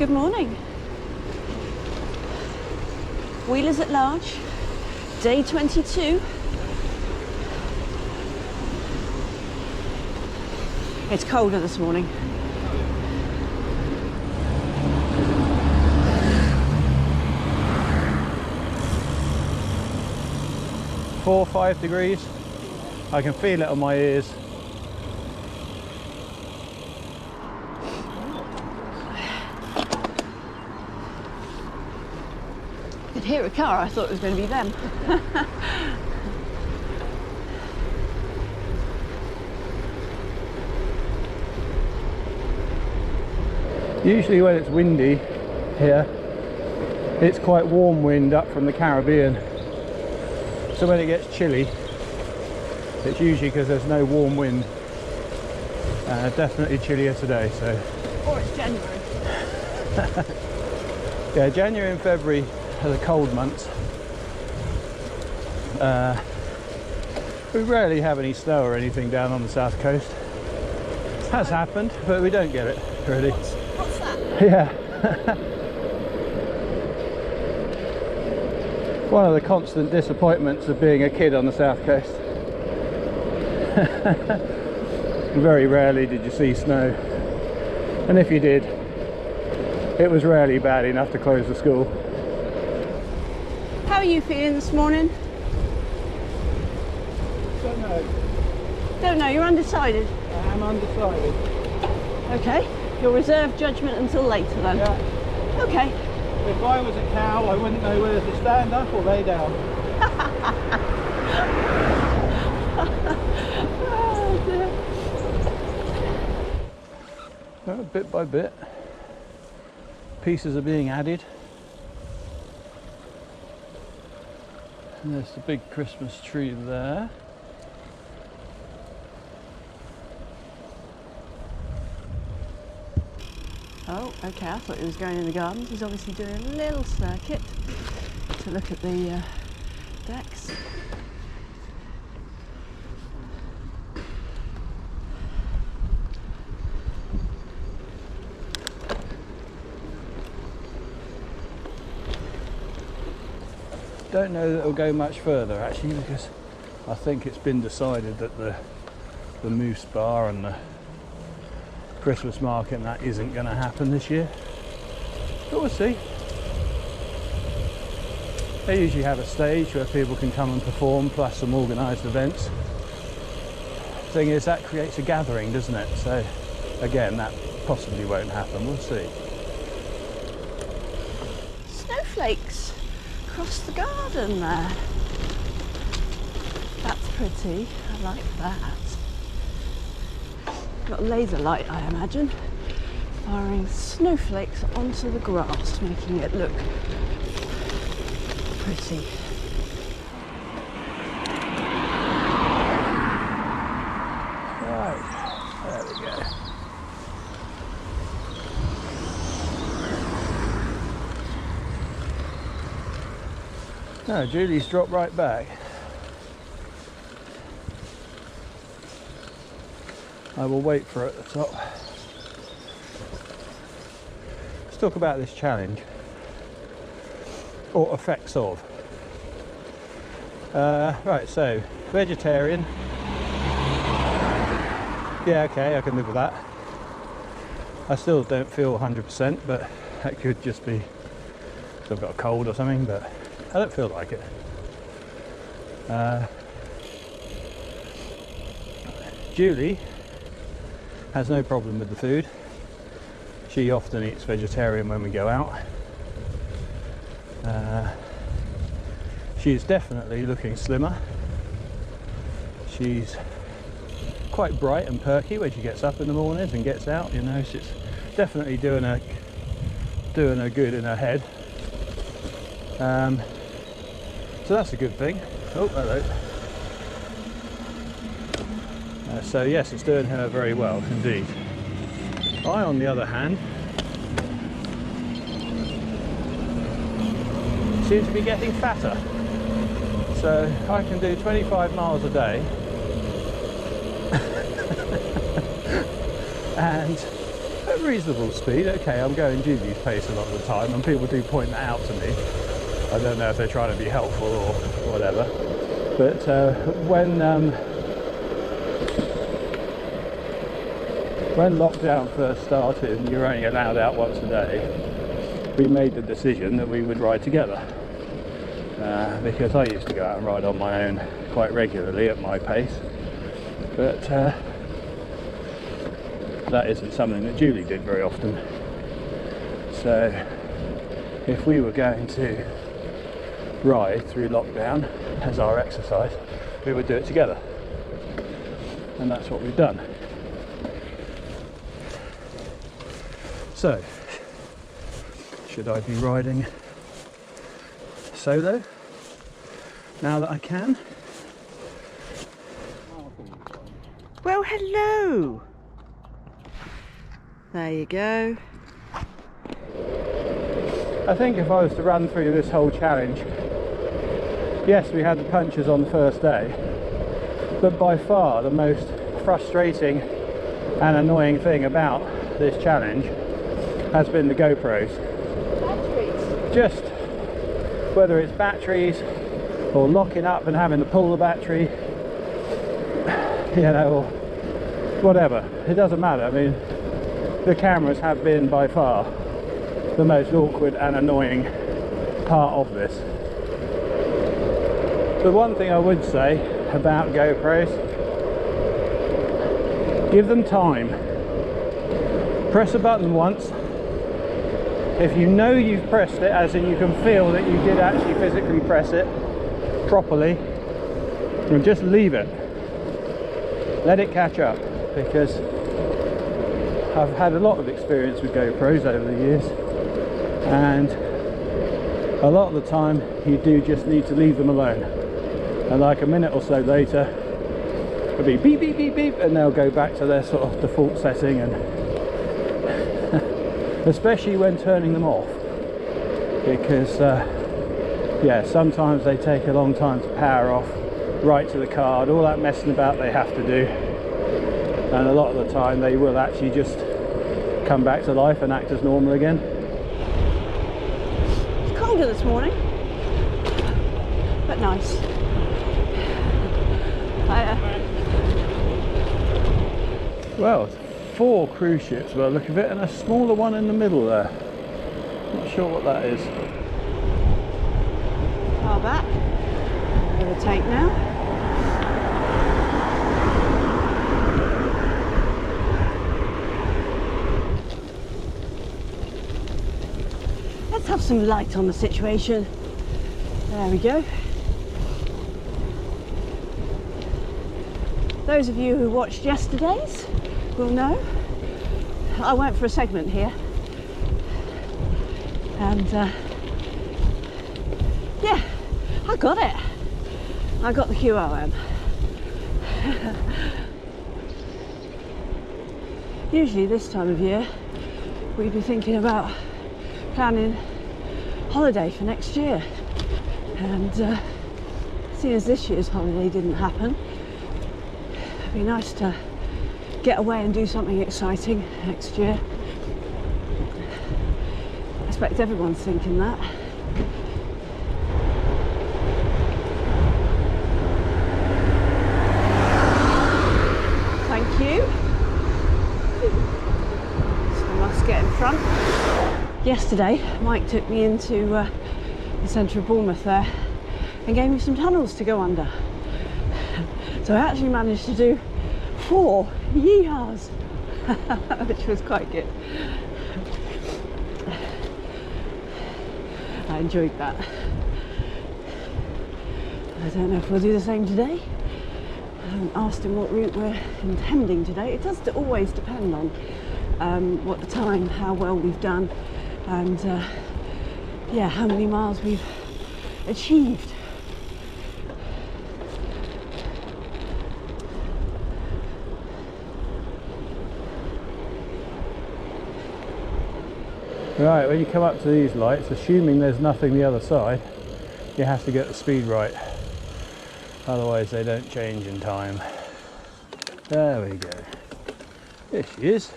Good morning. Wheelers at large, day 22. It's colder this morning. Four, 5 degrees. I can feel it on my ears. I could hear a car, I thought it was going to be them. Usually when it's windy here, it's quite warm wind up from the Caribbean. So when it gets chilly, it's usually because there's no warm wind. Definitely chillier today, so. Or it's January. Yeah, January and February are the cold months. We rarely have any snow or anything down on the south coast. It has happened, but we don't get it, really. What's that? Yeah. One of the constant disappointments of being a kid on the south coast. Very rarely did you see snow, and if you did, it was rarely bad enough to close the school. How are you feeling this morning? Don't know. Don't know, you're undecided. I am undecided. Okay, you'll reserve judgment until later then. Yeah. Okay. If I was a cow, I wouldn't know whether to stand up or lay down. Oh, dear. Well, bit by bit, pieces are being added. And there's the big Christmas tree there. Oh, okay, I thought he was going in the gardens. He's obviously doing a little circuit to look at the decks. Don't know that it'll go much further actually, because I think it's been decided that the Moose Bar and the Christmas market and that isn't going to happen this year, but we'll see. They usually have a stage where people can come and perform, plus some organised events. Thing is, that creates a gathering, doesn't it? So again, that possibly won't happen. We'll see. Snowflakes across the garden there. That's pretty. I like that. Got a laser light, I imagine, firing snowflakes onto the grass, making it look pretty. Right, there we go. No, Julie's dropped right back. I will wait for her at the top. Let's talk about this challenge, or effects of. Right, so vegetarian. Yeah, okay, I can live with that. I still don't feel 100%, but that could just be because I've got a cold or something, but I don't feel like it. Julie has no problem with the food. She often eats vegetarian when we go out. She's definitely looking slimmer. She's quite bright and perky when she gets up in the mornings and gets out, you know. She's definitely doing her good in her head. So that's a good thing. Oh, hello. So yes, it's doing her very well indeed. I, on the other hand, seem to be getting fatter. So I can do 25 miles a day and at reasonable speed. Okay, I'm going Julie's pace a lot of the time, and people do point that out to me. I don't know if they're trying to be helpful or whatever, but when lockdown first started and you're only allowed out once a day, we made the decision that we would ride together, because I used to go out and ride on my own quite regularly at my pace, but that isn't something that Julie did very often. So if we were going to ride through lockdown as our exercise, we would do it together, and that's what we've done. So, should I be riding solo now that I can? Well, hello. There you go. I think if I was to run through this whole challenge, yes, we had the punches on the first day, but by far the most frustrating and annoying thing about this challenge has been the GoPros. Batteries. Just whether it's batteries or locking up and having to pull the battery, you know, or whatever, it doesn't matter. I mean, the cameras have been by far the most awkward and annoying part of this. The one thing I would say about GoPros, give them time. Press a button once. If you know you've pressed it, as in you can feel that you did actually physically press it properly, and just leave it. Let it catch up, because I've had a lot of experience with GoPros over the years, and a lot of the time you do just need to leave them alone, and like a minute or so later it'll be beep beep beep beep, and they'll go back to their sort of default setting, and especially when turning them off, because yeah, sometimes they take a long time to power off, right to the card, all that messing about they have to do, and a lot of the time they will actually just come back to life and act as normal again. It's colder this morning, but nice. Well, 4 cruise ships by the look of it, and a smaller one in the middle there. Not sure what that is. Far back. Overtake now. Let's have some light on the situation. There we go. Those of you who watched yesterday's will know I went for a segment here, and yeah, I got it. I got the QOM. Usually this time of year we'd be thinking about planning holiday for next year, and seeing as this year's holiday didn't happen, it'd be nice to get away and do something exciting next year. I expect everyone's thinking that. Thank you. So I must get in front. Yesterday, Mike took me into the centre of Bournemouth there and gave me some tunnels to go under. So I actually managed to do 4 yeehaws, which was quite good. I enjoyed that. I don't know if we'll do the same today. I haven't asked him what route we're intending today. It does always depend on what the time, how well we've done, and yeah, how many miles we've achieved. Right, when you come up to these lights, assuming there's nothing the other side, you have to get the speed right, otherwise they don't change in time. There we go. There she is.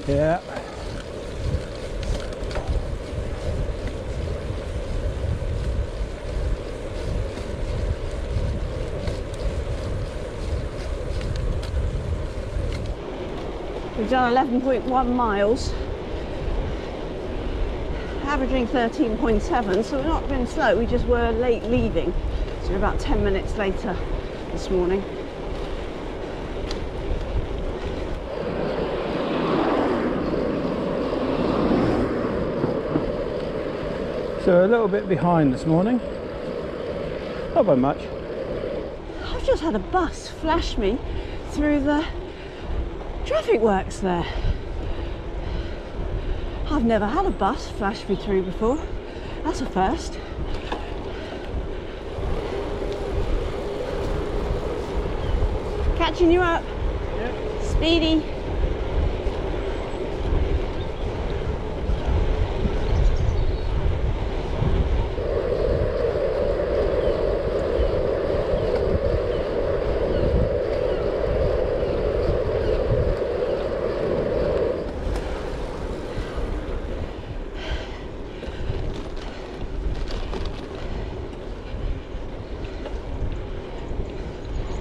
Yeah. We've done 11.1 miles, averaging 13.7, so we've not been slow, we just were late leaving. So we're about 10 minutes later this morning. So a little bit behind this morning, not by much. I've just had a bus flash me through the traffic works there. I've never had a bus flash me through before. That's a first. Catching you up. Yep. Speedy.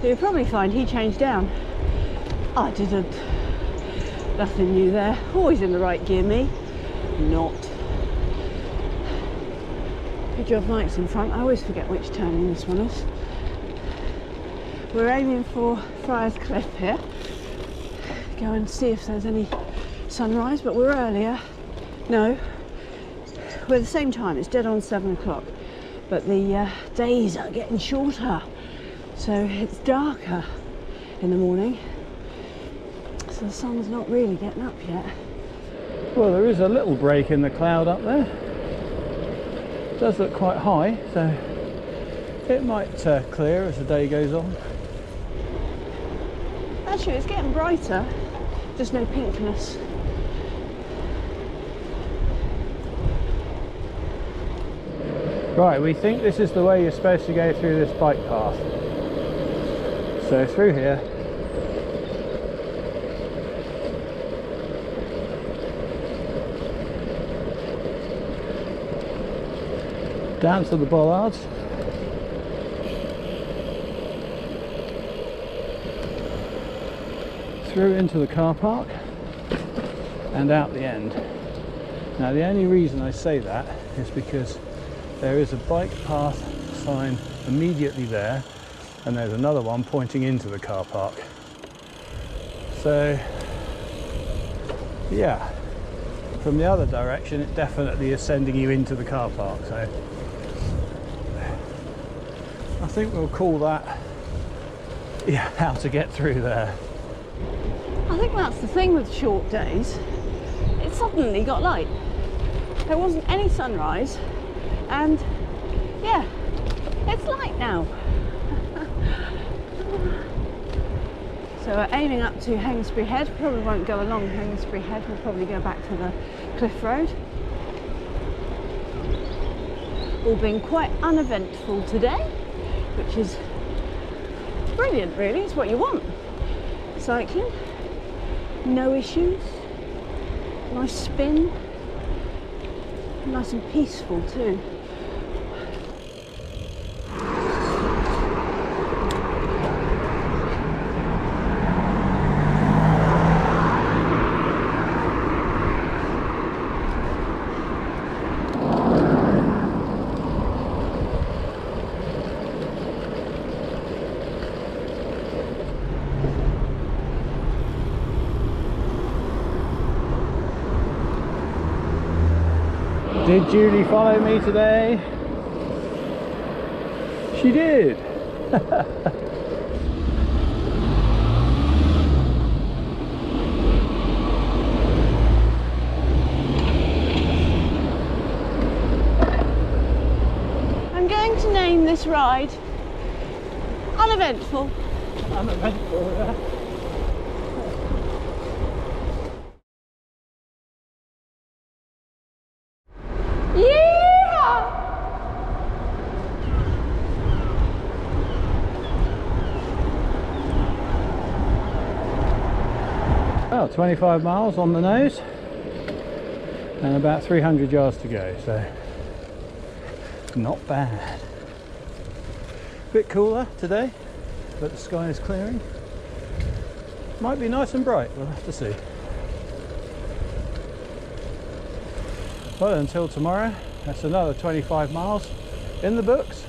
You'll probably find he changed down. I didn't. Nothing new there. Always in the right gear, me. Not. Good job Mike's in front. I always forget which turning this one is. We're aiming for Friars Cliff here. Go and see if there's any sunrise, but we're earlier. No. We're the same time. It's dead on 7 o'clock. But the days are getting shorter. So it's darker in the morning, so the sun's not really getting up yet. Well, there is a little break in the cloud up there. It does look quite high, so it might clear as the day goes on. Actually, it's getting brighter, just no pinkness. Right, we think this is the way you're supposed to go through this bike path. So through here, down to the bollards, through into the car park and out the end. Now the only reason I say that is because there is a bike path sign immediately there, and there's another one pointing into the car park. So yeah, from the other direction it definitely is sending you into the car park. So I think we'll call that, yeah, how to get through there. I think that's the thing with short days. It suddenly got light. There wasn't any sunrise, and yeah, it's light now. So we're aiming up to Hengstbury Head. Probably won't go along Hengstbury Head, we'll probably go back to the Cliff Road. All been quite uneventful today, which is brilliant really, it's what you want. Cycling, no issues, nice spin, nice and peaceful too. Did Julie follow me today? She did. I'm going to name this ride Uneventful. Uneventful, yeah. Well, 25 miles on the nose and about 300 yards to go, so not bad. Bit cooler today, but the sky is clearing. Might be nice and bright, we'll have to see. Well, until tomorrow, that's another 25 miles in the books.